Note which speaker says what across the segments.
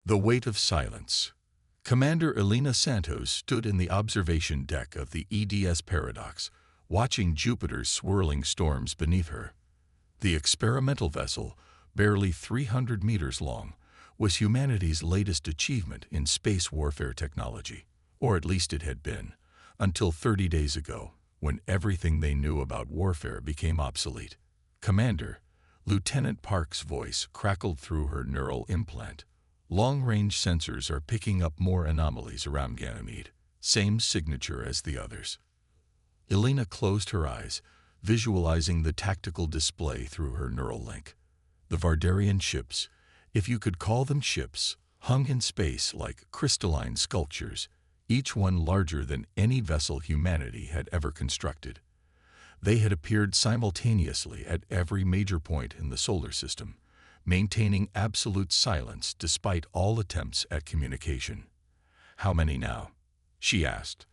Speaker 1: The weight of silence. Commander Elena Santos stood in the observation deck of the EDS Paradox, watching Jupiter's swirling storms beneath her. The experimental vessel, barely 300 meters long, was humanity's latest achievement in space warfare technology, or at least it had been, until 30 days ago, when everything they knew about warfare became obsolete. "Commander," Lieutenant Park's voice crackled through her neural implant. "Long-range sensors are picking up more anomalies around Ganymede. Same signature as the others." Elena closed her eyes, visualizing the tactical display through her neural link. The Vardarian ships, if you could call them ships, hung in space like crystalline sculptures, each one larger than any vessel humanity had ever constructed. They had appeared simultaneously at every major point in the solar system, maintaining absolute silence despite all attempts at communication. "How many now?" she asked,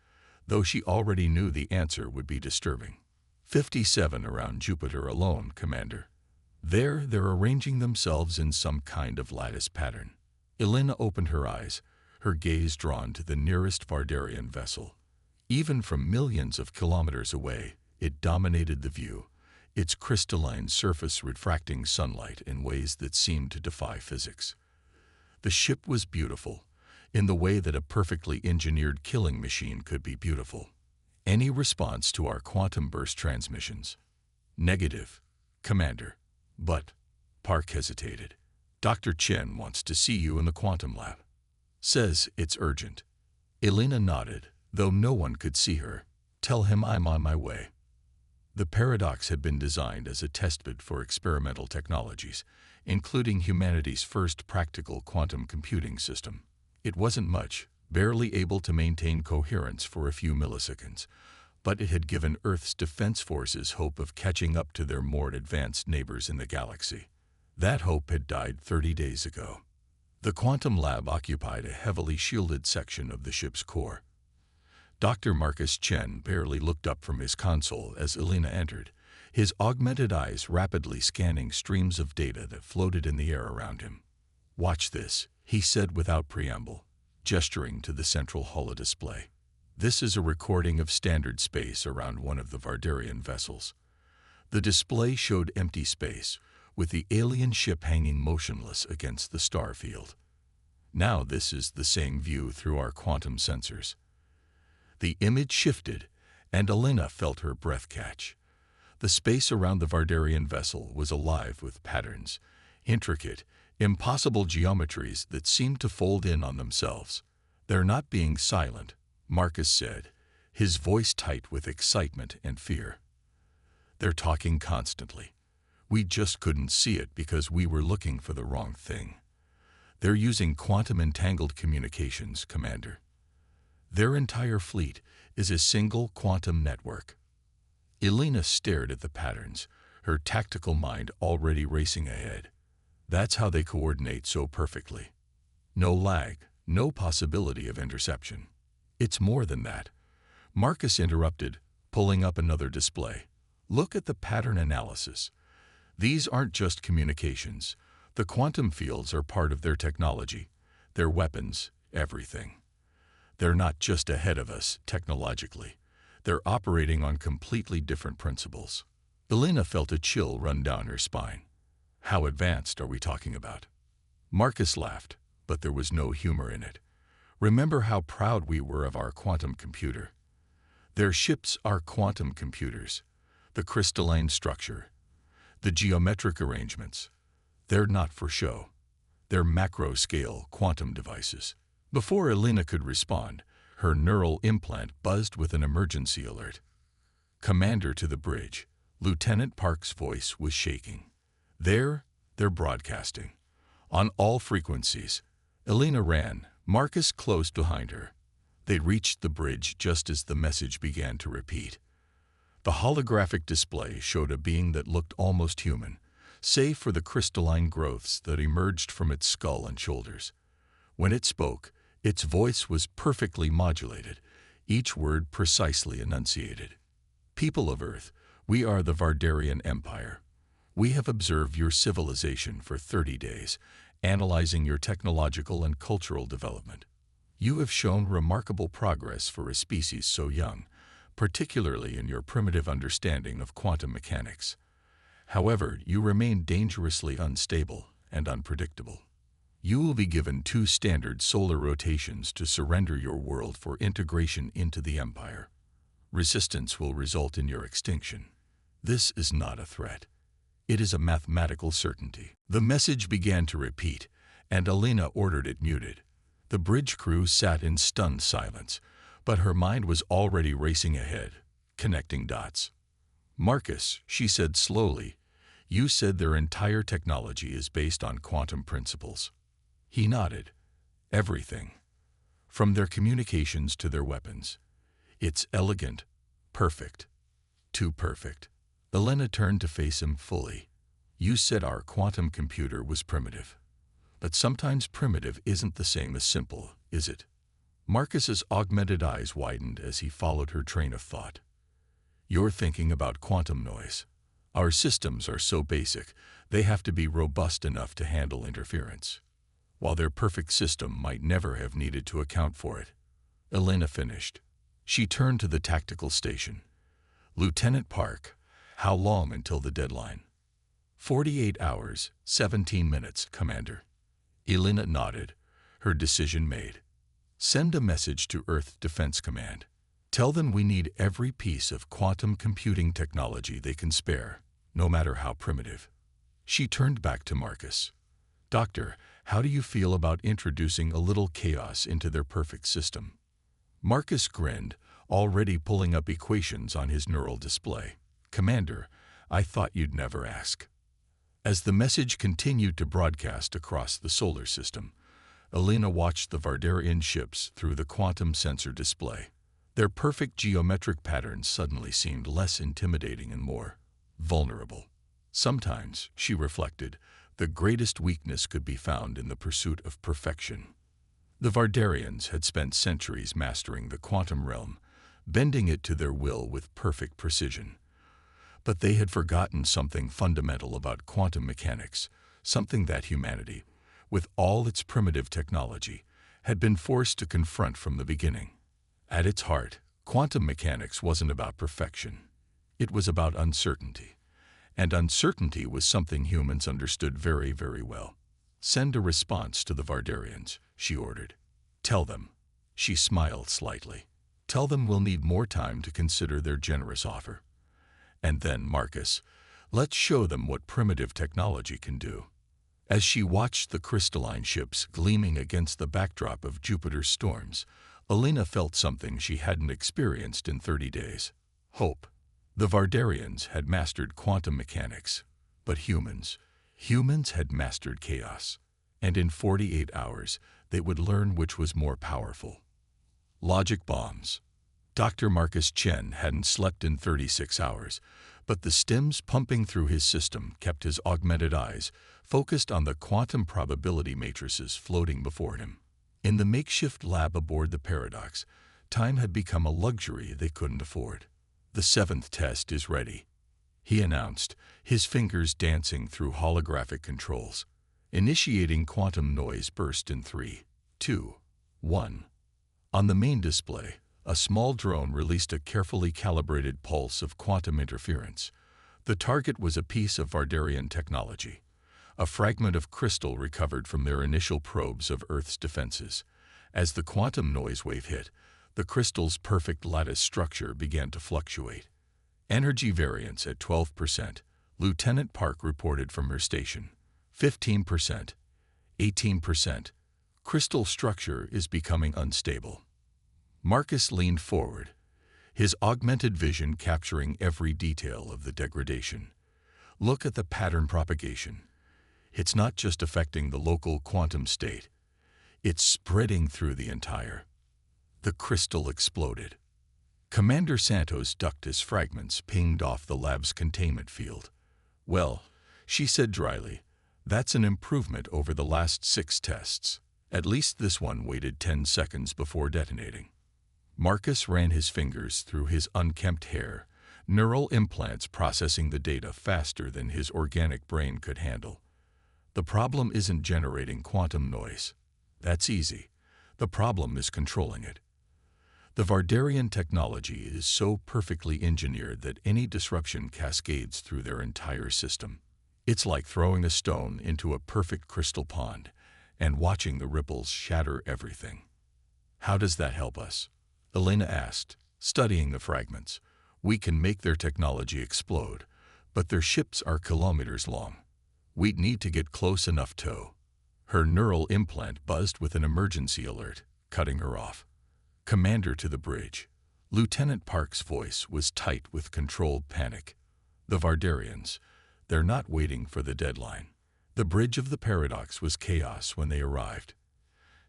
Speaker 1: though she already knew the answer would be disturbing. 57 around Jupiter alone, Commander. They're arranging themselves in some kind of lattice pattern." Elena opened her eyes, her gaze drawn to the nearest Vardarian vessel. Even from millions of kilometers away, it dominated the view, its crystalline surface refracting sunlight in ways that seemed to defy physics. The ship was beautiful, in the way that a perfectly engineered killing machine could be beautiful. "Any response to our quantum burst transmissions?" "Negative, Commander. But," Park hesitated, "Dr. Chen wants to see you in the quantum lab. Says it's urgent." Elena nodded, though no one could see her. "Tell him I'm on my way." The paradox had been designed as a testbed for experimental technologies, including humanity's first practical quantum computing system. It wasn't much, barely able to maintain coherence for a few milliseconds, but it had given Earth's defense forces hope of catching up to their more advanced neighbors in the galaxy. That hope had died 30 days ago. The quantum lab occupied a heavily shielded section of the ship's core. Dr. Marcus Chen barely looked up from his console as Elena entered, his augmented eyes rapidly scanning streams of data that floated in the air around him. "Watch this," he said without preamble, gesturing to the central holodisplay. "This is a recording of standard space around one of the Vardarian vessels." The display showed empty space, with the alien ship hanging motionless against the star field. "Now this is the same view through our quantum sensors." The image shifted, and Elena felt her breath catch. The space around the Vardarian vessel was alive with patterns, intricate, impossible geometries that seemed to fold in on themselves. "They're not being silent," Marcus said, his voice tight with excitement and fear. "They're talking constantly. We just couldn't see it because we were looking for the wrong thing. They're using quantum-entangled communications, Commander. Their entire fleet is a single quantum network." Elena stared at the patterns, her tactical mind already racing ahead. That's how they coordinate so perfectly. No lag, no possibility of interception. "It's more than that," Marcus interrupted, pulling up another display. "Look at the pattern analysis. These aren't just communications. The quantum fields are part of their technology, their weapons, everything. They're not just ahead of us technologically. They're operating on completely different principles." Elena felt a chill run down her spine. "How advanced are we talking about?" Marcus laughed, but there was no humor in it. "Remember how proud we were of our quantum computer? Their ships are quantum computers. The crystalline structure, the geometric arrangements. They're not for show. They're macro-scale quantum devices." Before Elena could respond, her neural implant buzzed with an emergency alert. "Commander to the bridge." Lieutenant Park's voice was shaking. They're broadcasting. On all frequencies." Elena ran, Marcus close behind her. They reached the bridge just as the message began to repeat. The holographic display showed a being that looked almost human, save for the crystalline growths that emerged from its skull and shoulders. When it spoke, its voice was perfectly modulated, each word precisely enunciated. "People of Earth, we are the Vardarian Empire. We have observed your civilization for 30 days, analyzing your technological and cultural development. You have shown remarkable progress for a species so young, particularly in your primitive understanding of quantum mechanics. However, you remain dangerously unstable and unpredictable. You will be given 2 standard solar rotations to surrender your world for integration into the Empire. Resistance will result in your extinction. This is not a threat. It is a mathematical certainty. The message began to repeat, and Alina ordered it muted. The bridge crew sat in stunned silence, but her mind was already racing ahead, connecting dots. "Marcus," she said slowly, "you said their entire technology is based on quantum principles." He nodded. "Everything. From their communications to their weapons. It's elegant, perfect. Too perfect." Elena turned to face him fully. "You said our quantum computer was primitive. But sometimes primitive isn't the same as simple, is it?" Marcus's augmented eyes widened as he followed her train of thought. "You're thinking about quantum noise. Our systems are so basic, they have to be robust enough to handle interference. While their perfect system might never have needed to account for it." Elena finished. She turned to the tactical station. "Lieutenant Park, how long until the deadline?" 48 hours, 17 minutes, Commander." Elena nodded, her decision made. "Send a message to Earth Defense Command. Tell them we need every piece of quantum computing technology they can spare, no matter how primitive." She turned back to Marcus. "Doctor, how do you feel about introducing a little chaos into their perfect system?" Marcus grinned, already pulling up equations on his neural display. "Commander, I thought you'd never ask." As the message continued to broadcast across the solar system, Elena watched the Vardarian ships through the quantum sensor display. Their perfect geometric patterns suddenly seemed less intimidating and more vulnerable. Sometimes, she reflected, the greatest weakness could be found in the pursuit of perfection. The Vardarians had spent centuries mastering the quantum realm, bending it to their will with perfect precision. But they had forgotten something fundamental about quantum mechanics, something that humanity, with all its primitive technology, had been forced to confront from the beginning. At its heart, quantum mechanics wasn't about perfection. It was about uncertainty. And uncertainty was something humans understood very, very well. "Send a response to the Vardarians," she ordered. "Tell them." She smiled slightly. "Tell them we'll need more time to consider their generous offer. And then, Marcus, let's show them what primitive technology can do." As she watched the crystalline ships gleaming against the backdrop of Jupiter's storms, Elena felt something she hadn't experienced in 30 days. Hope. The Vardarians had mastered quantum mechanics, but humans had mastered chaos. And in 48 hours, they would learn which was more powerful. Logic bombs. Dr. Marcus Chen hadn't slept in 36 hours, but the stims pumping through his system kept his augmented eyes focused on the quantum probability matrices floating before him. In the makeshift lab aboard the Paradox, time had become a luxury they couldn't afford. "The 7th test is ready," he announced, his fingers dancing through holographic controls. Initiating quantum noise burst in 3, 2, 1. On the main display, a small drone released a carefully calibrated pulse of quantum interference. The target was a piece of Vardarian technology, a fragment of crystal recovered from their initial probes of Earth's defenses. As the quantum noise wave hit, the crystal's perfect lattice structure began to fluctuate. Energy variance at 12%, Lieutenant Park reported from her station. 15%, 18%. Crystal structure is becoming unstable. Marcus leaned forward, his augmented vision capturing every detail of the degradation. "Look at the pattern propagation. It's not just affecting the local quantum state. It's spreading through the entire." The crystal exploded. Commander Santos ducked as fragments pinged off the lab's containment field. "Well," she said dryly, "that's an improvement over the last 6 tests. At least this one waited 10 seconds before detonating." Marcus ran his fingers through his unkempt hair, neural implants processing the data faster than his organic brain could handle. The problem isn't generating quantum noise. That's easy. The problem is controlling it. The Vardarian technology is so perfectly engineered that any disruption cascades through their entire system. It's like throwing a stone into a perfect crystal pond and watching the ripples shatter everything. How does that help us? Elena asked, studying the fragments. We can make their technology explode, but their ships are kilometers long. We'd need to get close enough to. Her neural implant buzzed with an emergency alert, cutting her off. Commander, to the bridge. Lieutenant Park's voice was tight with controlled panic. The Vardarians, they're not waiting for the deadline. The bridge of the paradox was chaos when they arrived.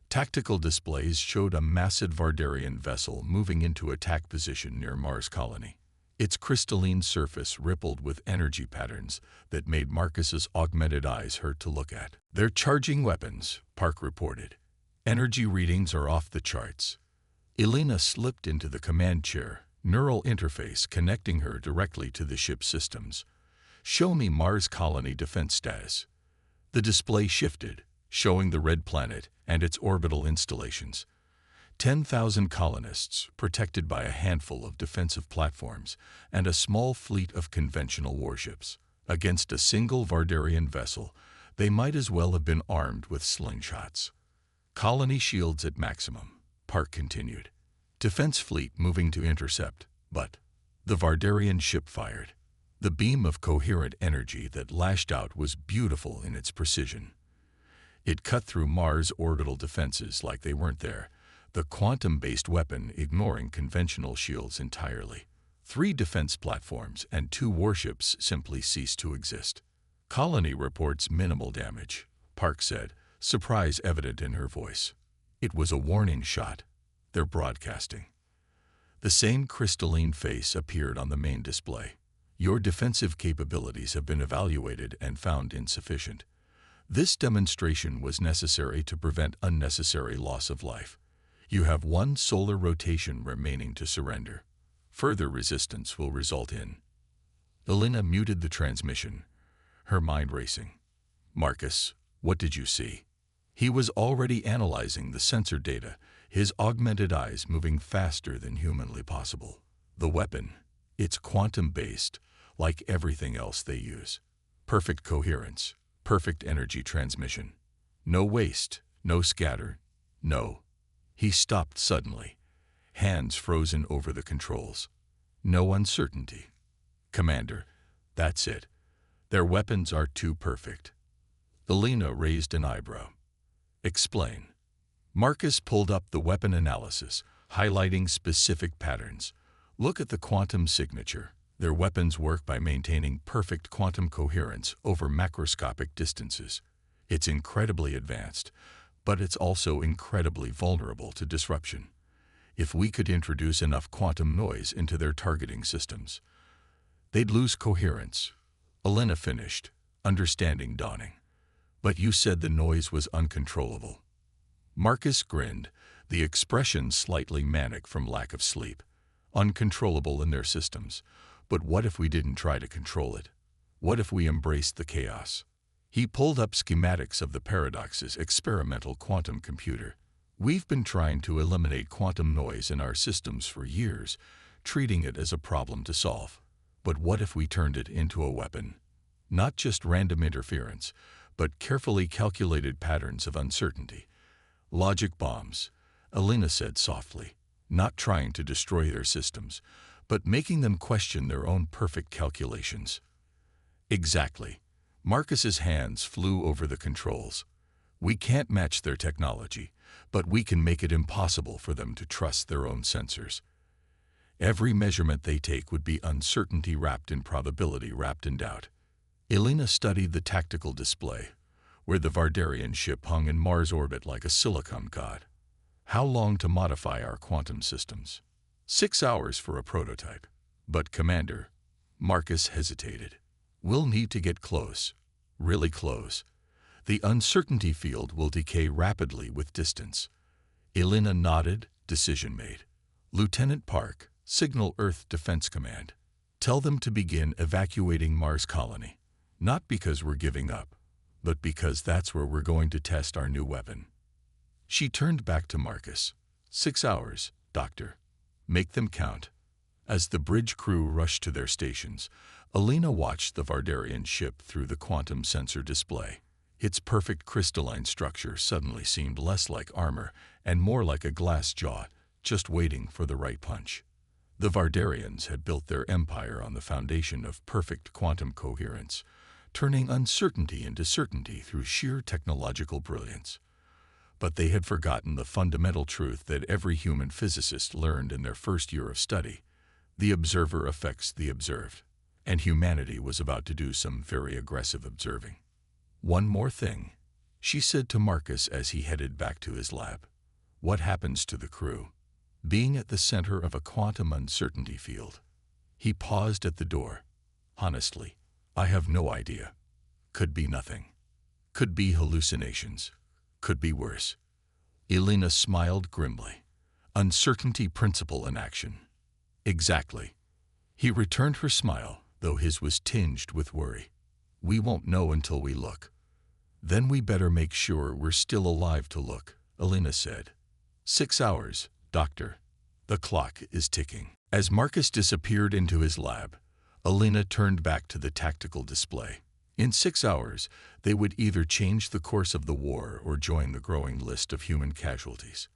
Speaker 1: Tactical displays showed a massive Vardarian vessel moving into attack position near Mars colony. Its crystalline surface rippled with energy patterns that made Marcus's augmented eyes hurt to look at. They're charging weapons, Park reported. Energy readings are off the charts. Elena slipped into the command chair, neural interface connecting her directly to the ship's systems. Show me Mars colony defense status. The display shifted, showing the red planet and its orbital installations. 10,000 colonists protected by a handful of defensive platforms and a small fleet of conventional warships. Against a single Vardarian vessel, they might as well have been armed with slingshots. Colony shields at maximum, Park continued. Defense fleet moving to intercept, but the Vardarian ship fired. The beam of coherent energy that lashed out was beautiful in its precision. It cut through Mars' orbital defenses like they weren't there, the quantum-based weapon ignoring conventional shields entirely. 3 defense platforms and 2 warships simply ceased to exist. Colony reports minimal damage, Park said, surprise evident in her voice. It was a warning shot. They're broadcasting. The same crystalline face appeared on the main display. Your defensive capabilities have been evaluated and found insufficient. This demonstration was necessary to prevent unnecessary loss of life. You have 1 solar rotation remaining to surrender. Further resistance will result in. Elena muted the transmission, her mind racing. Marcus, what did you see? He was already analyzing the sensor data, his augmented eyes moving faster than humanly possible. The weapon, it's quantum-based, like everything else they use. Perfect coherence, perfect energy transmission. No waste, no scatter, no. He stopped suddenly, hands frozen over the controls. No uncertainty. Commander, that's it. Their weapons are too perfect. Elena raised an eyebrow. Explain. Marcus pulled up the weapon analysis, highlighting specific patterns. Look at the quantum signature. Their weapons work by maintaining perfect quantum coherence over macroscopic distances. It's incredibly advanced, but it's also incredibly vulnerable to disruption. If we could introduce enough quantum noise into their targeting systems, they'd lose coherence. Elena finished, understanding dawning. But you said the noise was uncontrollable. Marcus grinned, the expression slightly manic from lack of sleep. Uncontrollable in their systems. But what if we didn't try to control it? What if we embraced the chaos? He pulled up schematics of the Paradox's experimental quantum computer. We've been trying to eliminate quantum noise in our systems for years, treating it as a problem to solve. But what if we turned it into a weapon? Not just random interference, but carefully calculated patterns of uncertainty. Logic bombs, Elena said softly, not trying to destroy their systems, but making them question their own perfect calculations. Exactly. Marcus's hands flew over the controls. We can't match their technology, but we can make it impossible for them to trust their own sensors. Every measurement they take would be uncertainty wrapped in probability wrapped in doubt. Elena studied the tactical display, where the Vardarian ship hung in Mars orbit like a silicon god. How long to modify our quantum systems? 6 hours for a prototype. But Commander, Marcus hesitated. We'll need to get close, really close. The uncertainty field will decay rapidly with distance. Elena nodded, decision made. Lieutenant Park, signal Earth Defense Command. Tell them to begin evacuating Mars colony. Not because we're giving up. but because that's where we're going to test our new weapon." She turned back to Marcus. 6 hours, Doctor. Make them count." As the bridge crew rushed to their stations, Alina watched the Vardarian ship through the quantum sensor display. Its perfect crystalline structure suddenly seemed less like armor and more like a glass jaw, just waiting for the right punch. The Vardarians had built their empire on the foundation of perfect quantum coherence, turning uncertainty into certainty through sheer technological brilliance. But they had forgotten the fundamental truth that every human physicist learned in their first year of study: the observer affects the observed, and humanity was about to do some very aggressive observing. "One more thing," she said to Marcus as he headed back to his lab. "What happens to the crew? Being at the center of a quantum uncertainty field." He paused at the door. "Honestly, I have no idea. Could be nothing. Could be hallucinations. Could be worse." Elena smiled grimly. Uncertainty principle in action. "Exactly." He returned her smile, though his was tinged with worry. "We won't know until we look." "Then we better make sure we're still alive to look," Elena said. 6 hours, Doctor. The clock is ticking." As Marcus disappeared into his lab, Elena turned back to the tactical display. In 6 hours, they would either change the course of the war or join the growing list of human casualties.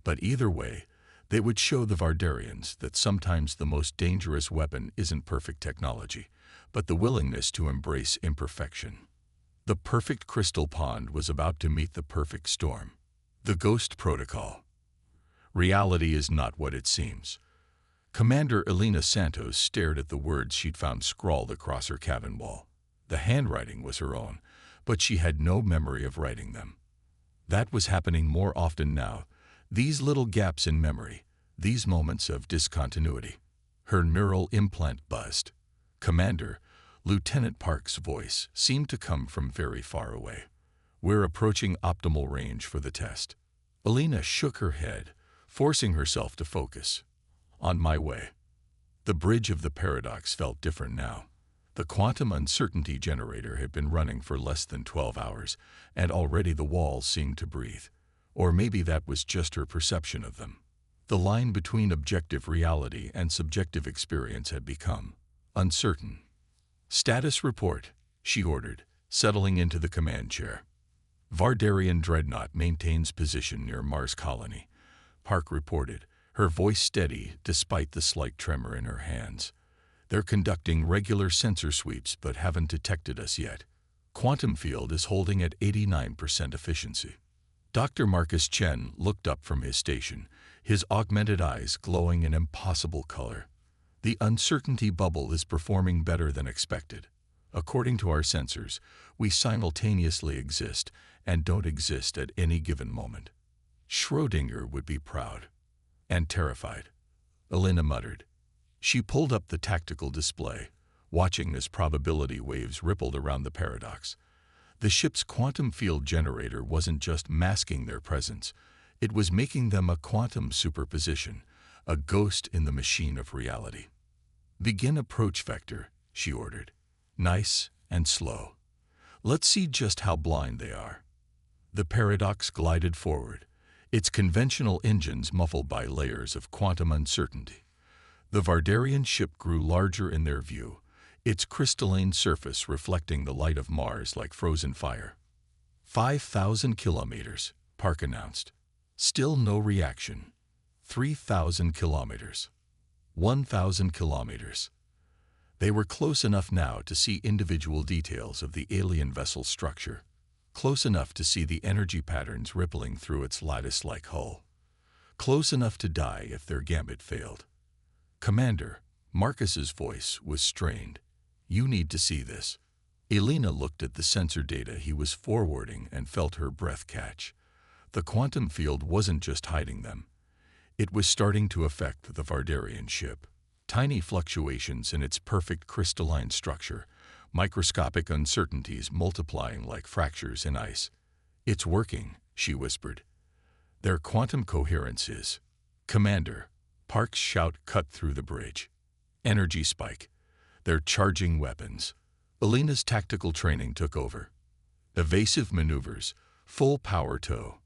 Speaker 1: But either way, they would show the Vardarians that sometimes the most dangerous weapon isn't perfect technology, but the willingness to embrace imperfection. The perfect crystal pond was about to meet the perfect storm. The Ghost Protocol. Reality is not what it seems. Commander Elena Santos stared at the words she'd found scrawled across her cabin wall. The handwriting was her own, but she had no memory of writing them. That was happening more often now, these little gaps in memory, these moments of discontinuity. Her neural implant buzzed. "Commander," Lieutenant Park's voice seemed to come from very far away. "We're approaching optimal range for the test." Elena shook her head, forcing herself to focus. "On my way." The bridge of the paradox felt different now. The quantum uncertainty generator had been running for less than 12 hours, and already the walls seemed to breathe. Or maybe that was just her perception of them. The line between objective reality and subjective experience had become uncertain. "Status report," she ordered, settling into the command chair. "Vardarian dreadnought maintains position near Mars colony," Park reported, her voice steady despite the slight tremor in her hands. "They're conducting regular sensor sweeps but haven't detected us yet. Quantum field is holding at 89% efficiency." Dr. Marcus Chen looked up from his station, his augmented eyes glowing in impossible color. "The uncertainty bubble is performing better than expected. According to our sensors, we simultaneously exist and don't exist at any given moment." Schrödinger would be proud. "And terrified," Elena muttered. She pulled up the tactical display, watching as probability waves rippled around the paradox. The ship's quantum field generator wasn't just masking their presence, it was making them a quantum superposition, a ghost in the machine of reality. "Begin approach vector," she ordered. "Nice and slow. Let's see just how blind they are." The paradox glided forward, its conventional engines muffled by layers of quantum uncertainty. The Vardarian ship grew larger in their view, its crystalline surface reflecting the light of Mars like frozen fire. 5,000 kilometers, Park announced. Still no reaction. 3,000 kilometers. 1,000 kilometers. They were close enough now to see individual details of the alien vessel's structure, close enough to see the energy patterns rippling through its lattice-like hull, close enough to die if their gambit failed. "Commander," Marcus's voice was strained. "You need to see this." Elena looked at the sensor data he was forwarding and felt her breath catch. The quantum field wasn't just hiding them. It was starting to affect the Vardarian ship. Tiny fluctuations in its perfect crystalline structure, microscopic uncertainties multiplying like fractures in ice. "It's working," she whispered. "Their quantum coherence is." "Commander," Park's shout cut through the bridge. "Energy spike. They're charging weapons." Elena's tactical training took over. Evasive maneuvers, full power tow.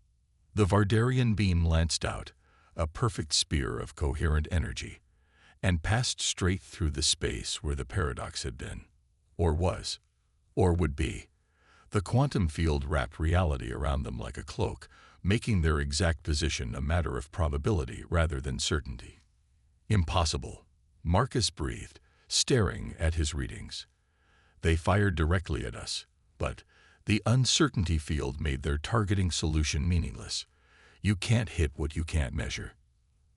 Speaker 1: The Vardarian beam lanced out, a perfect spear of coherent energy, and passed straight through the space where the paradox had been, or was, or would be. The quantum field wrapped reality around them like a cloak, making their exact position a matter of probability rather than certainty. Impossible, Marcus breathed, staring at his readings. They fired directly at us, but the uncertainty field made their targeting solution meaningless. You can't hit what you can't measure.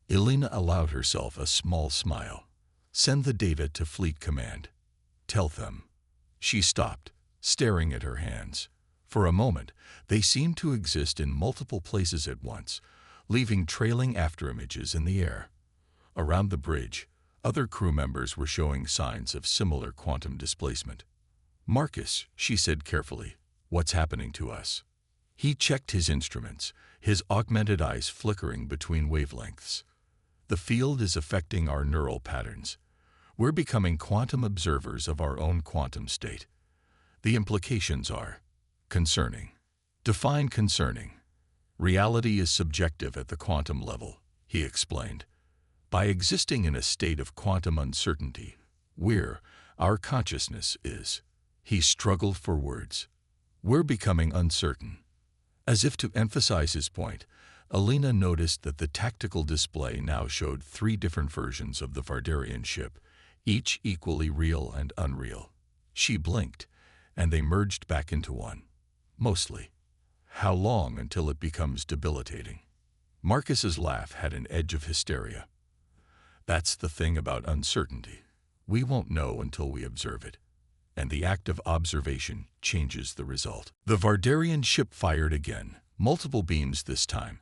Speaker 1: Elena allowed herself a small smile. Send the data to Fleet Command. Tell them. She stopped, staring at her hands. For a moment, they seemed to exist in multiple places at once, leaving trailing afterimages in the air. Around the bridge, other crew members were showing signs of similar quantum displacement. Marcus, she said carefully, what's happening to us? He checked his instruments, his augmented eyes flickering between wavelengths. The field is affecting our neural patterns. We're becoming quantum observers of our own quantum state. The implications are concerning. Define concerning. Reality is subjective at the quantum level, he explained. By existing in a state of quantum uncertainty, our consciousness is. He struggled for words. We're becoming uncertain. As if to emphasize his point, Elena noticed that the tactical display now showed 3 different versions of the Vardarian ship, each equally real and unreal. She blinked, and they merged back into one. Mostly. How long until it becomes debilitating? Marcus's laugh had an edge of hysteria. That's the thing about uncertainty. We won't know until we observe it. And the act of observation changes the result. The Vardarian ship fired again, multiple beams this time,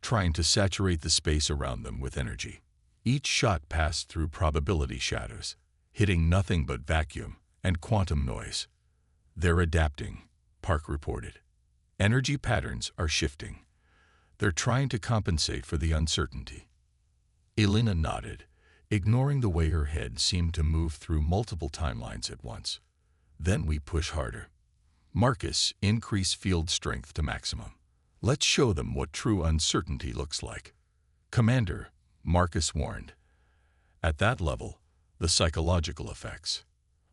Speaker 1: trying to saturate the space around them with energy. Each shot passed through probability shadows, hitting nothing but vacuum and quantum noise. They're adapting, Park reported. Energy patterns are shifting. They're trying to compensate for the uncertainty. Elena nodded, ignoring the way her head seemed to move through multiple timelines at once. Then we push harder. Marcus, increase field strength to maximum. Let's show them what true uncertainty looks like. Commander, Marcus warned. At that level, the psychological effects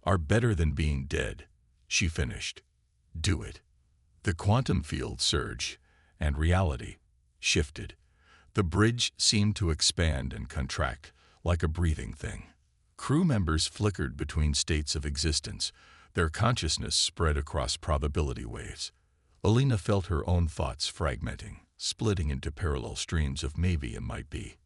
Speaker 1: are better than being dead, she finished. Do it. The quantum field surged, and reality shifted. The bridge seemed to expand and contract, like a breathing thing. Crew members flickered between states of existence, their consciousness spread across probability waves. Elena felt her own thoughts fragmenting, splitting into parallel streams of maybe and might be.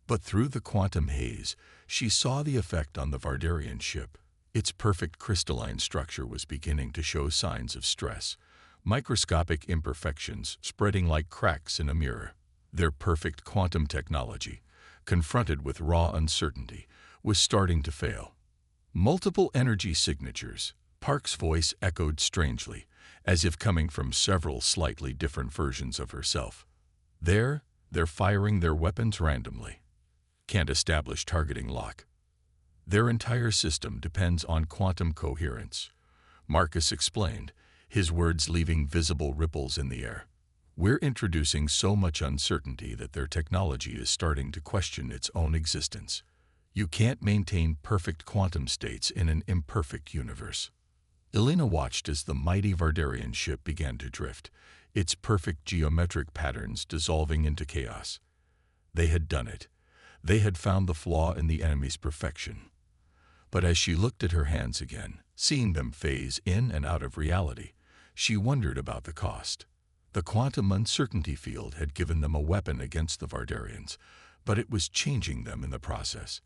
Speaker 1: But through the quantum haze, she saw the effect on the Vardarian ship. Its perfect crystalline structure was beginning to show signs of stress, microscopic imperfections spreading like cracks in a mirror. Their perfect quantum technology, confronted with raw uncertainty, was starting to fail. Multiple energy signatures, Park's voice echoed strangely, as if coming from several slightly different versions of herself. They're firing their weapons randomly. Can't establish targeting lock. Their entire system depends on quantum coherence, Marcus explained, his words leaving visible ripples in the air. We're introducing so much uncertainty that their technology is starting to question its own existence. You can't maintain perfect quantum states in an imperfect universe. Elena watched as the mighty Vardarian ship began to drift, its perfect geometric patterns dissolving into chaos. They had done it. They had found the flaw in the enemy's perfection. But as she looked at her hands again, seeing them phase in and out of reality, she wondered about the cost. The quantum uncertainty field had given them a weapon against the Vardarians, but it was changing them in the process,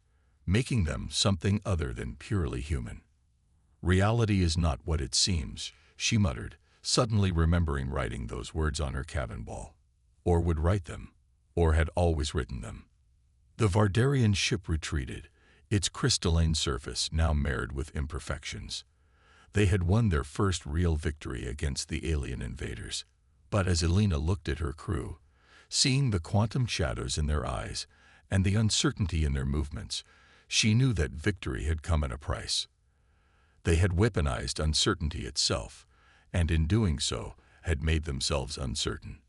Speaker 1: making them something other than purely human. Reality is not what it seems, she muttered, suddenly remembering writing those words on her cabin wall. Or would write them, or had always written them. The Vardarian ship retreated, its crystalline surface now marred with imperfections. They had won their first real victory against the alien invaders. But as Elena looked at her crew, seeing the quantum shadows in their eyes and the uncertainty in their movements, she knew that victory had come at a price. They had weaponized uncertainty itself, and in doing so had made themselves uncertain.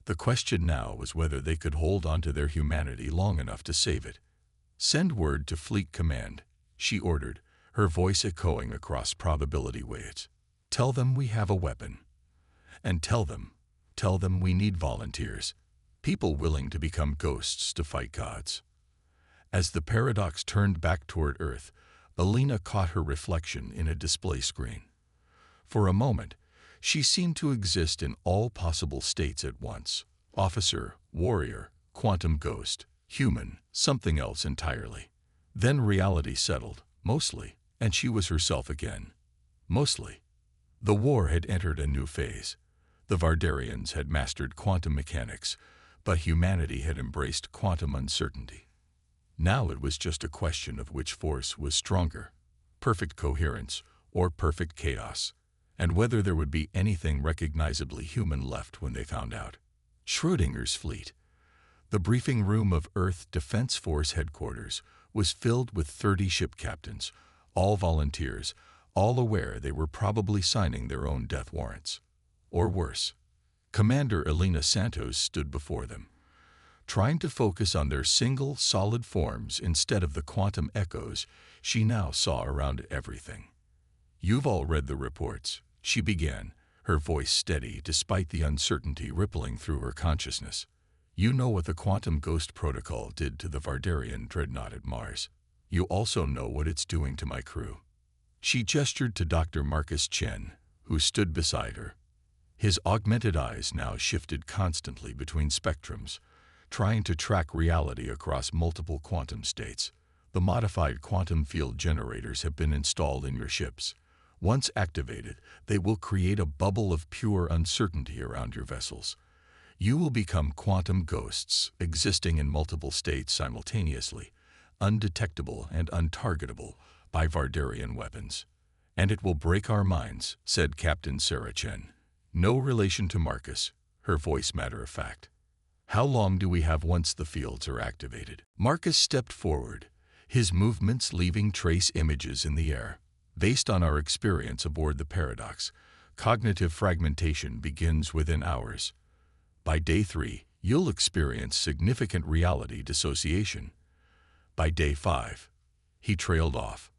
Speaker 1: The question now was whether they could hold on to their humanity long enough to save it. "Send word to Fleet Command," she ordered, her voice echoing across probability waves. "Tell them we have a weapon. And tell them we need volunteers, people willing to become ghosts to fight gods." As the paradox turned back toward Earth, Alina caught her reflection in a display screen. For a moment, she seemed to exist in all possible states at once: officer, warrior, quantum ghost, human, something else entirely. Then reality settled, mostly, and she was herself again. Mostly. The war had entered a new phase. The Vardarians had mastered quantum mechanics, but humanity had embraced quantum uncertainty. Now it was just a question of which force was stronger: perfect coherence or perfect chaos, and whether there would be anything recognizably human left when they found out. Schrödinger's fleet. The briefing room of Earth Defense Force headquarters was filled with 30 ship captains, all volunteers, all aware they were probably signing their own death warrants. Or worse. Commander Alina Santos stood before them, trying to focus on their single, solid forms instead of the quantum echoes she now saw around everything. "You've all read the reports," she began, her voice steady despite the uncertainty rippling through her consciousness. "You know what the Quantum Ghost Protocol did to the Vardarian dreadnought at Mars. You also know what it's doing to my crew." She gestured to Dr. Marcus Chen, who stood beside her. His augmented eyes now shifted constantly between spectrums, trying to track reality across multiple quantum states. "The modified quantum field generators have been installed in your ships. Once activated, they will create a bubble of pure uncertainty around your vessels. You will become quantum ghosts, existing in multiple states simultaneously, undetectable and untargetable by Vardarian weapons. And it will break our minds," said Captain Sarah Chen. No relation to Marcus, her voice matter-of-fact. "How long do we have once the fields are activated?" Marcus stepped forward, his movements leaving trace images in the air. "Based on our experience aboard the Paradox, cognitive fragmentation begins within hours. By day 3, you'll experience significant reality dissociation. By day 5, he trailed off.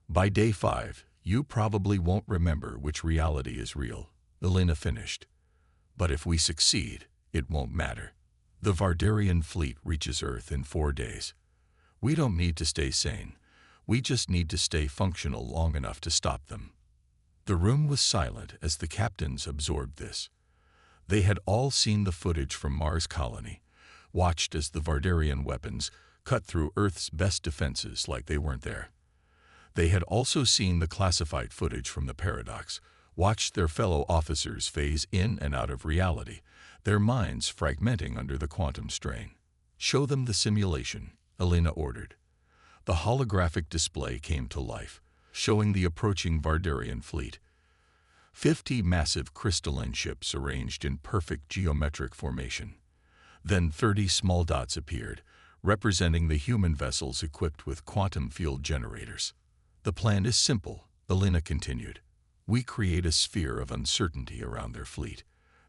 Speaker 1: By day 5, you probably won't remember which reality is real," Alina finished. "But if we succeed, it won't matter. The Vardarian fleet reaches Earth in 4 days. We don't need to stay sane. We just need to stay functional long enough to stop them." The room was silent as the captains absorbed this. They had all seen the footage from Mars Colony, watched as the Vardarian weapons cut through Earth's best defenses like they weren't there. They had also seen the classified footage from the Paradox, watched their fellow officers phase in and out of reality, their minds fragmenting under the quantum strain. "Show them the simulation," Alina ordered. The holographic display came to life, showing the approaching Vardarian fleet. 50 massive crystalline ships arranged in perfect geometric formation. Then 30 small dots appeared, representing the human vessels equipped with quantum field generators. "The plan is simple," Alina continued. "We create a sphere of uncertainty around their fleet,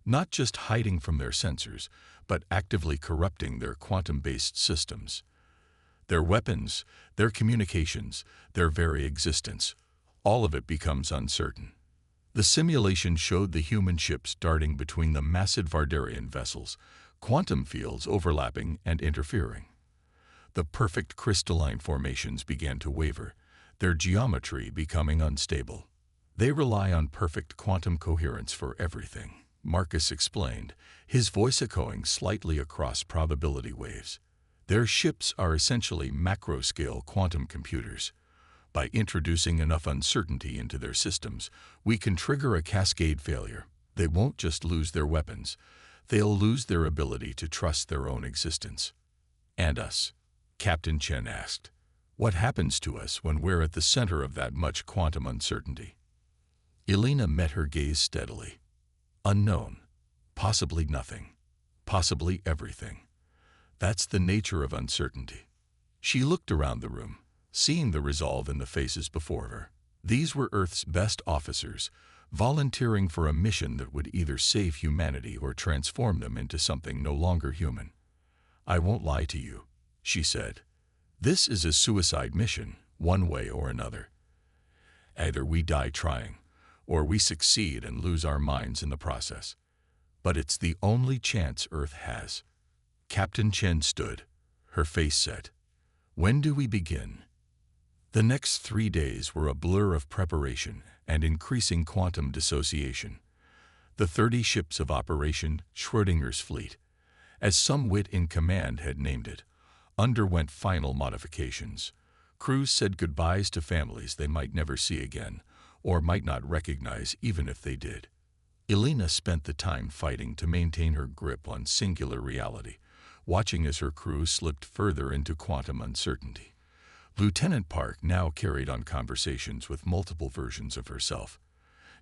Speaker 1: not just hiding from their sensors, but actively corrupting their quantum-based systems. Their weapons, their communications, their very existence, all of it becomes uncertain." The simulation showed the human ships darting between the massive Vardarian vessels, quantum fields overlapping and interfering. The perfect crystalline formations began to waver, their geometry becoming unstable. "They rely on perfect quantum coherence for everything," Marcus explained, his voice echoing slightly across probability waves. "Their ships are essentially macro-scale quantum computers. By introducing enough uncertainty into their systems, we can trigger a cascade failure. They won't just lose their weapons, they'll lose their ability to trust their own existence." "And us?" Captain Chen asked. "What happens to us when we're at the center of that much quantum uncertainty?" Alina met her gaze steadily. "Unknown. Possibly nothing. Possibly everything. That's the nature of uncertainty." She looked around the room, seeing the resolve in the faces before her. These were Earth's best officers, volunteering for a mission that would either save humanity or transform them into something no longer human. "I won't lie to you," she said. "This is a suicide mission, one way or another. Either we die trying, or we succeed and lose our minds in the process. But it's the only chance Earth has." Captain Chen stood, her face set. "When do we begin?" The next 3 days were a blur of preparation and increasing quantum dissociation. The 30 ships of Operation Schrödinger's fleet, as some wit in command had named it, underwent final modifications. Crews said goodbyes to families they might never see again, or might not recognize even if they did. Elena spent the time fighting to maintain her grip on singular reality, watching as her crew slipped further into quantum uncertainty. Lieutenant Park now carried on conversations with multiple versions of herself.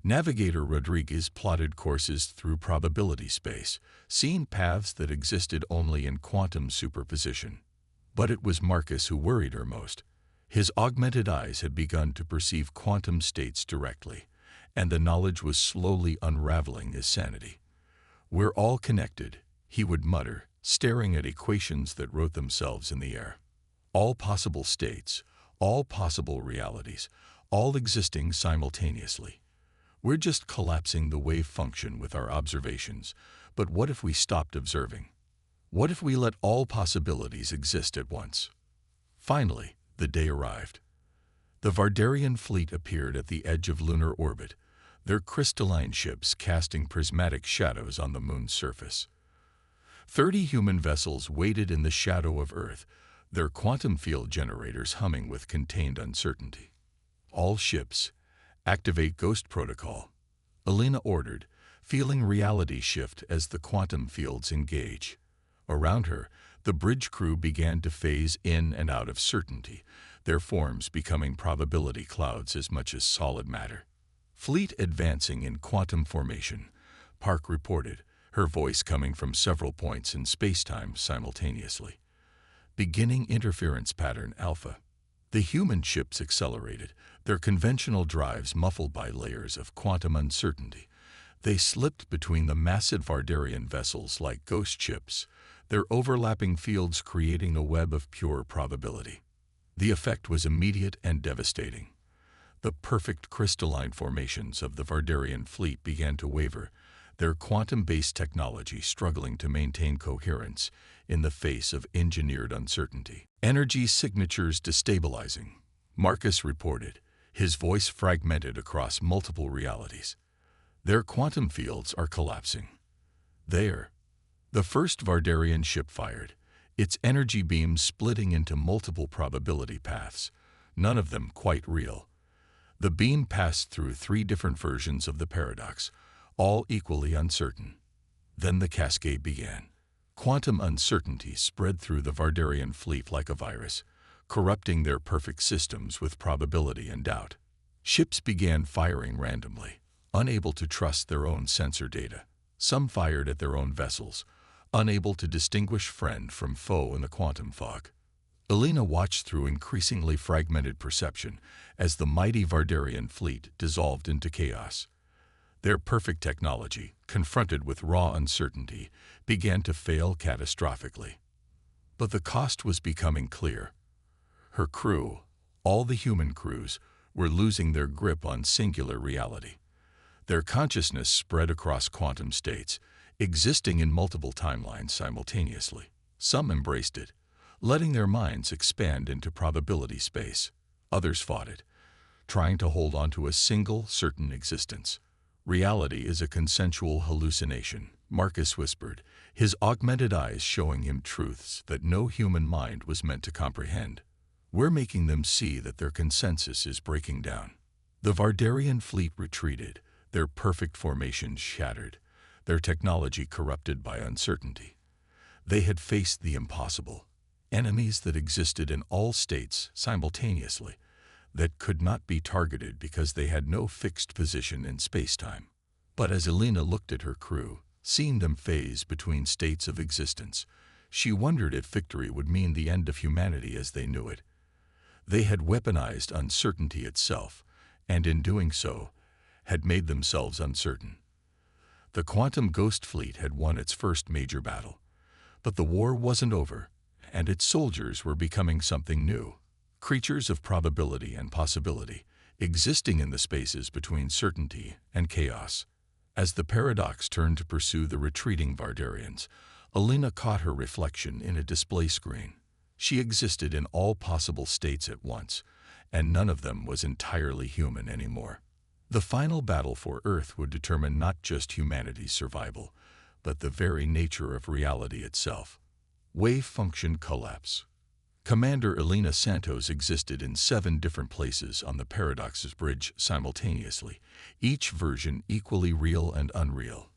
Speaker 1: Navigator Rodriguez plotted courses through probability space, seeing paths that existed only in quantum superposition. But it was Marcus who worried her most. His augmented eyes had begun to perceive quantum states directly, and the knowledge was slowly unraveling his sanity. "We're all connected," he would mutter, staring at equations that wrote themselves in the air. All possible states, all possible realities, all existing simultaneously. We're just collapsing the wave function with our observations, but what if we stopped observing? What if we let all possibilities exist at once? Finally, the day arrived. The Vardarian fleet appeared at the edge of lunar orbit, their crystalline ships casting prismatic shadows on the moon's surface. 30 human vessels waited in the shadow of Earth, their quantum field generators humming with contained uncertainty. "All ships, activate Ghost Protocol," Elena ordered, feeling reality shift as the quantum fields engage. Around her, the bridge crew began to phase in and out of certainty, their forms becoming probability clouds as much as solid matter. "Fleet advancing in quantum formation," Park reported, her voice coming from several points in spacetime simultaneously. "Beginning interference pattern Alpha." The human ships accelerated, their conventional drives muffled by layers of quantum uncertainty. They slipped between the massive Vardarian vessels like ghost ships, their overlapping fields creating a web of pure probability. The effect was immediate and devastating. The perfect crystalline formations of the Vardarian fleet began to waver, their quantum-based technology struggling to maintain coherence in the face of engineered uncertainty. "Energy signatures destabilizing," Marcus reported, his voice fragmented across multiple realities. "Their quantum fields are collapsing." There, the first Vardarian ship fired, its energy beams splitting into multiple probability paths, none of them quite real. The beam passed through 3 different versions of the paradox, all equally uncertain. Then the cascade began. Quantum uncertainty spread through the Vardarian fleet like a virus, corrupting their perfect systems with probability and doubt. Ships began firing randomly, unable to trust their own sensor data. Some fired at their own vessels, unable to distinguish friend from foe in the quantum fog. Elena watched through increasingly fragmented perception as the mighty Vardarian fleet dissolved into chaos. Their perfect technology, confronted with raw uncertainty, began to fail catastrophically. But the cost was becoming clear. Her crew, all the human crews, were losing their grip on singular reality. Their consciousness spread across quantum states, existing in multiple timelines simultaneously. Some embraced it, letting their minds expand into probability space. Others fought it, trying to hold on to a single, certain existence. "Reality is a consensual hallucination," Marcus whispered, his augmented eyes showing him truths that no human mind was meant to comprehend. "We're making them see that their consensus is breaking down." The Vardarian fleet retreated, their perfect formations shattered, their technology corrupted by uncertainty. They had faced the impossible, enemies that existed in all states simultaneously, that could not be targeted because they had no fixed position in spacetime. But as Elena looked at her crew, seeing them phase between states of existence, she wondered if victory would mean the end of humanity as they knew it. They had weaponized uncertainty itself, and in doing so, had made themselves uncertain. The quantum ghost fleet had won its first major battle, but the war wasn't over, and its soldiers were becoming something new. Creatures of probability and possibility, existing in the spaces between certainty and chaos. As the paradox turned to pursue the retreating Vardarians, Alina caught her reflection in a display screen. She existed in all possible states at once, and none of them was entirely human anymore. The final battle for Earth would determine not just humanity's survival, but the very nature of reality itself. Wave function collapse. Commander Alina Santos existed in 7 different places on the Paradox's bridge simultaneously, each version equally real and unreal.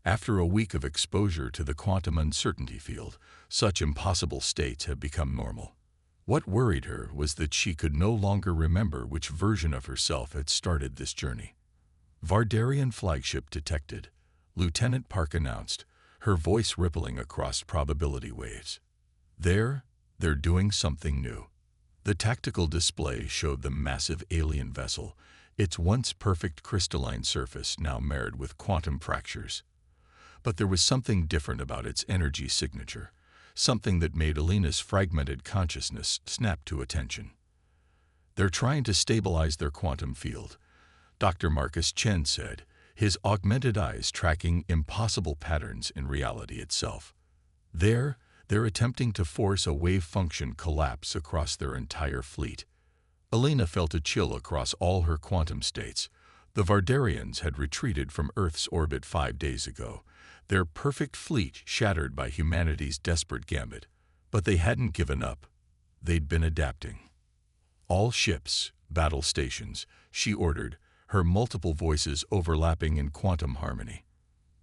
Speaker 1: After a week of exposure to the quantum uncertainty field, such impossible states had become normal. What worried her was that she could no longer remember which version of herself had started this journey. Vardarian flagship detected, Lieutenant Park announced, her voice rippling across probability waves. They're doing something new. The tactical display showed the massive alien vessel, its once perfect crystalline surface now marred with quantum fractures. But there was something different about its energy signature, something that made Alina's fragmented consciousness snap to attention. They're trying to stabilize their quantum field, Dr. Marcus Chen said, his augmented eyes tracking impossible patterns in reality itself. They're attempting to force a wave function collapse across their entire fleet. Alina felt a chill across all her quantum states. The Vardarians had retreated from Earth's orbit 5 days ago, their perfect fleet shattered by humanity's desperate gambit. But they hadn't given up. They'd been adapting. All ships, battle stations, she ordered, her multiple voices overlapping in quantum harmony.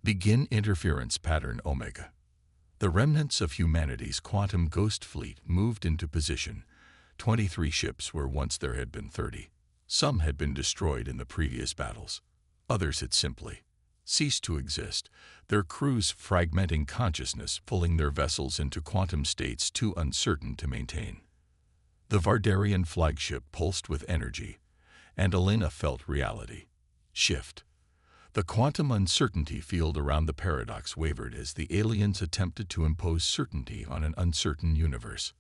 Speaker 1: Begin interference pattern Omega. The remnants of humanity's quantum ghost fleet moved into position. 23 ships where once there had been 30. Some had been destroyed in the previous battles. Others had simply ceased to exist, their crews fragmenting consciousness, pulling their vessels into quantum states too uncertain to maintain. The Vardarian flagship pulsed with energy, and Alina felt reality shift. The quantum uncertainty field around the paradox wavered as the aliens attempted to impose certainty on an uncertain universe.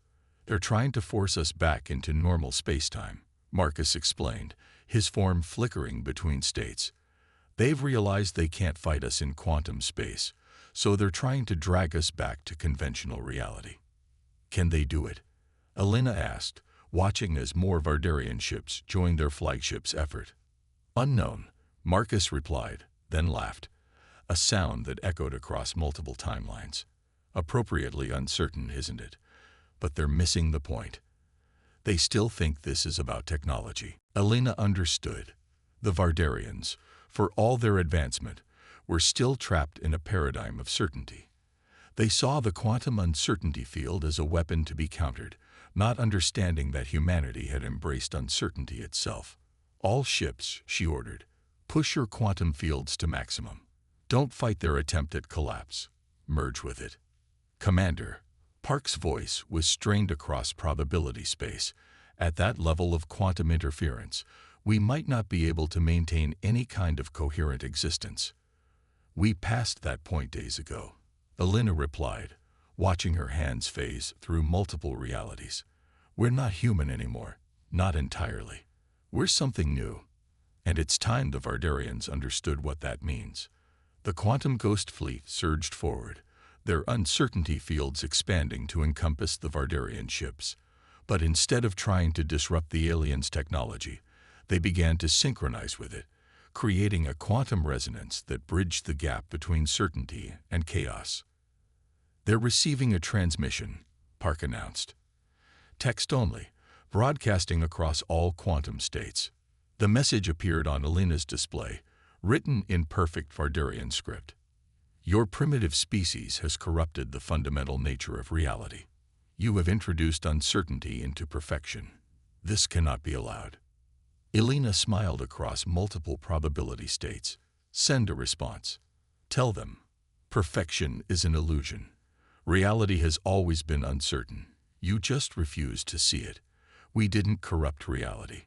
Speaker 1: They're trying to force us back into normal spacetime, Marcus explained, his form flickering between states. They've realized they can't fight us in quantum space, so they're trying to drag us back to conventional reality. Can they do it? Alina asked, watching as more Vardarian ships joined their flagship's effort. Unknown, Marcus replied, then laughed, a sound that echoed across multiple timelines. Appropriately uncertain, isn't it? But they're missing the point. They still think this is about technology. Alina understood. The Vardarians, for all their advancement, were still trapped in a paradigm of certainty. They saw the quantum uncertainty field as a weapon to be countered, not understanding that humanity had embraced uncertainty itself. All ships, she ordered, push your quantum fields to maximum. Don't fight their attempt at collapse. Merge with it. Commander, Park's voice was strained across probability space. At that level of quantum interference, we might not be able to maintain any kind of coherent existence. We passed that point days ago, Alina replied, watching her hands phase through multiple realities. We're not human anymore, not entirely. We're something new. And it's time the Vardarians understood what that means. The quantum ghost fleet surged forward, their uncertainty fields expanding to encompass the Vardarian ships. But instead of trying to disrupt the aliens' technology, they began to synchronize with it, creating a quantum resonance that bridged the gap between certainty and chaos. They're receiving a transmission, Park announced. Text only, broadcasting across all quantum states. The message appeared on Alina's display, written in perfect Vardarian script. Your primitive species has corrupted the fundamental nature of reality. You have introduced uncertainty into perfection. This cannot be allowed. Alina smiled across multiple probability states. Send a response. Tell them, perfection is an illusion. Reality has always been uncertain. You just refused to see it. We didn't corrupt reality.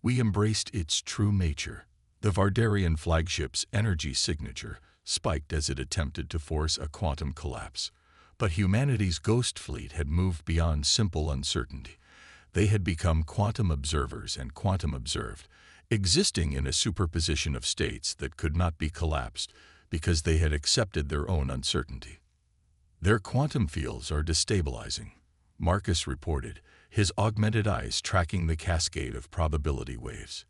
Speaker 1: We embraced its true nature. The Vardarian flagship's energy signature spiked as it attempted to force a quantum collapse. But humanity's ghost fleet had moved beyond simple uncertainty. They had become quantum observers and quantum observed, existing in a superposition of states that could not be collapsed because they had accepted their own uncertainty. Their quantum fields are destabilizing, Marcus reported, his augmented eyes tracking the cascade of probability waves.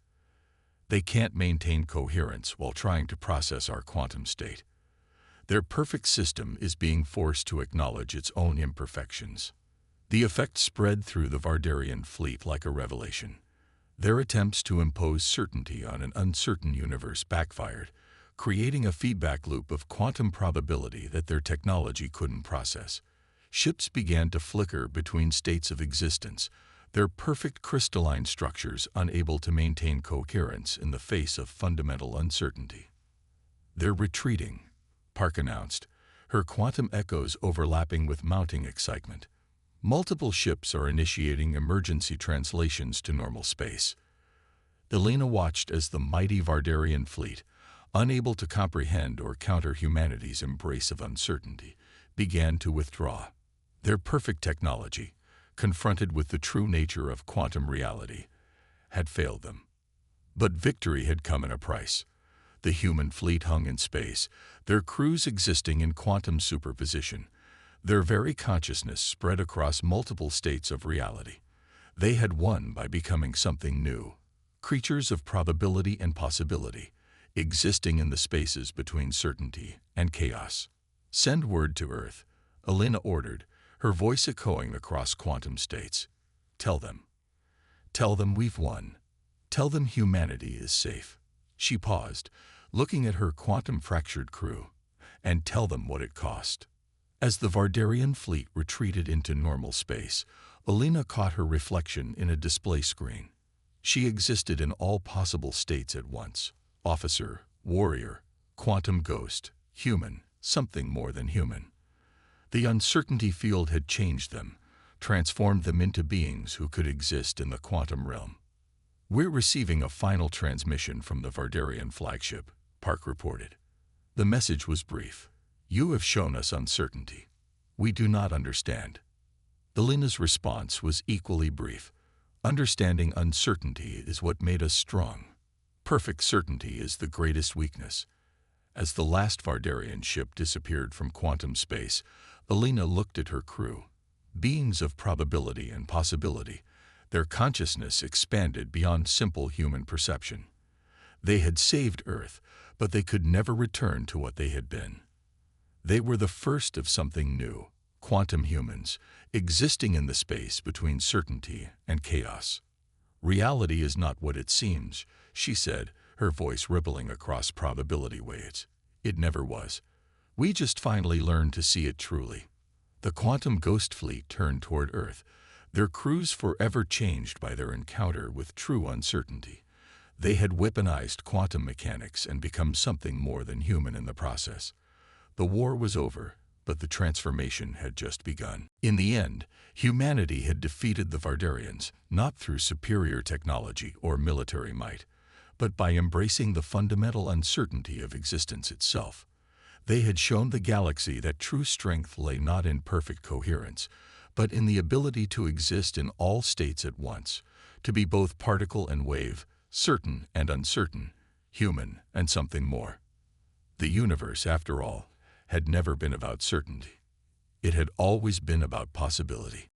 Speaker 1: They can't maintain coherence while trying to process our quantum state. Their perfect system is being forced to acknowledge its own imperfections. The effect spread through the Vardarian fleet like a revelation. Their attempts to impose certainty on an uncertain universe backfired, creating a feedback loop of quantum probability that their technology couldn't process. Ships began to flicker between states of existence, their perfect crystalline structures unable to maintain coherence in the face of fundamental uncertainty. "They're retreating," Park announced, her quantum echoes overlapping with mounting excitement. Multiple ships are initiating emergency translations to normal space. Elena watched as the mighty Vardarian fleet, unable to comprehend or counter humanity's embrace of uncertainty, began to withdraw. Their perfect technology, confronted with the true nature of quantum reality, had failed them. But victory had come at a price. The human fleet hung in space, their crews existing in quantum superposition, their very consciousness spread across multiple states of reality. They had won by becoming something new, creatures of probability and possibility, existing in the spaces between certainty and chaos. "Send word to Earth," Elena ordered, her voice echoing across quantum states. Tell them we've won. Tell them humanity is safe." She paused, looking at her quantum-fractured crew, "and tell them what it cost." As the Vardarian fleet retreated into normal space, Elena caught her reflection in a display screen. She existed in all possible states at once: officer, warrior, quantum ghost, human, something more than human. The uncertainty field had changed them, transformed them into beings who could exist in the quantum realm. "We're receiving a final transmission from the Vardarian flagship," Park reported. The message was brief. "You have shown us uncertainty. We do not understand." Elena's response was equally brief. "Understanding uncertainty is what made us strong. Perfect certainty is the greatest weakness." As the last Vardarian ship disappeared from quantum space, Elena looked at her crew. Beings of probability and possibility, their consciousness expanded beyond simple human perception. They had saved Earth, but they could never return to what they had been. They were the first of something new, quantum humans, existing in the space between certainty and chaos. "Reality is not what it seems," she said, her voice rippling across probability waves. "It never was. We just finally learned to see it truly." The quantum ghost fleet turned toward Earth, their crews forever changed by their encounter with true uncertainty. They had weaponized quantum mechanics and become something more than human in the process. The war was over, but the transformation had just begun. In the end, humanity had defeated the Vardarians, not through superior technology or military might, but by embracing the fundamental uncertainty of existence itself. They had shown the galaxy that true strength lay not in perfect coherence, but in the ability to exist in all states at once, to be both particle and wave, certain and uncertain, human and something more. The universe, after all, had never been about certainty. It had always been about possibility.